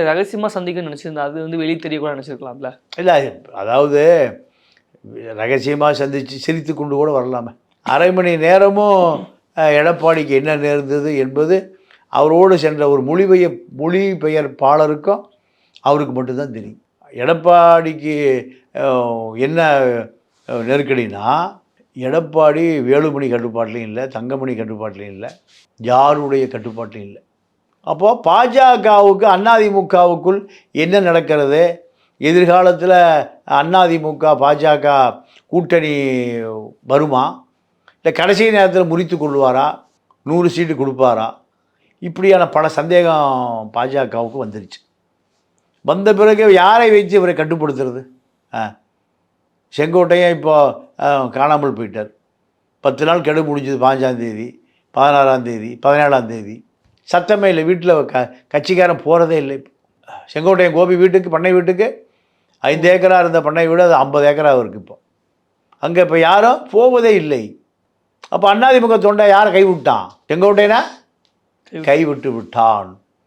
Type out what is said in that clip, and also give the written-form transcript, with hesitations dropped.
ரகசியமாக சந்திக்கணும்னு நினச்சிருந்தா அது வந்து வெளியே தெரிய கூட நினச்சிருக்கலாம்ல. இல்லை, அதாவது ரகசியமாக சந்தித்து சிரித்து கொண்டு கூட வரலாமே. அரை மணி நேரமும் எடப்பாடிக்கு என்ன நேர்ந்தது என்பது அவரோடு சென்ற ஒரு மொழிபெயர்ப்பாளருக்கும் அவருக்கு மட்டும்தான் தெரியும். எடப்பாடிக்கு என்ன நெருக்கடினா, எடப்பாடி வேலுமணி கட்டுப்பாட்டிலையும் இல்லை, தங்கமணி கட்டுப்பாட்டிலையும் இல்லை, யாருடைய கட்டுப்பாட்டிலையும் இல்லை. அப்போது பாஜகவுக்கு அதிமுகவுக்குள் என்ன நடக்கிறது, எதிர்காலத்தில் அதிமுக பாஜக கூட்டணி வருமா, இல்லை கடைசி நேரத்தில் முறித்து கொள்வாரா, 100 சீட்டு கொடுப்பாரா, இப்படியான பல சந்தேகம் பாஜகவுக்கு வந்துருச்சு. வந்த பிறகு யாரை வைத்து இவரை கட்டுப்படுத்துறது? செங்கோட்டையன் இப்போ காணாமல் போயிட்டார். 10 நாள் கெடு முடிஞ்சது. 5ஆம் தேதி, 16ஆம் தேதி, 17ஆம் தேதி சத்தமே இல்லை. வீட்டில் கட்சிக்காரன் போகிறதே இல்லை. செங்கோட்டையன் கோபி வீட்டுக்கு, பண்ணை வீட்டுக்கு 5 ஏக்கராக இருந்த பண்ணை வீடு அது 50 ஏக்கராக இருக்குது. இப்போ அங்கே இப்போ யாரும் போவதே இல்லை. அப்போ அதிமுக தொண்டை யாரை கைவிட்டான்? செங்கோட்டையனை கைவிட்டு விட்டான்.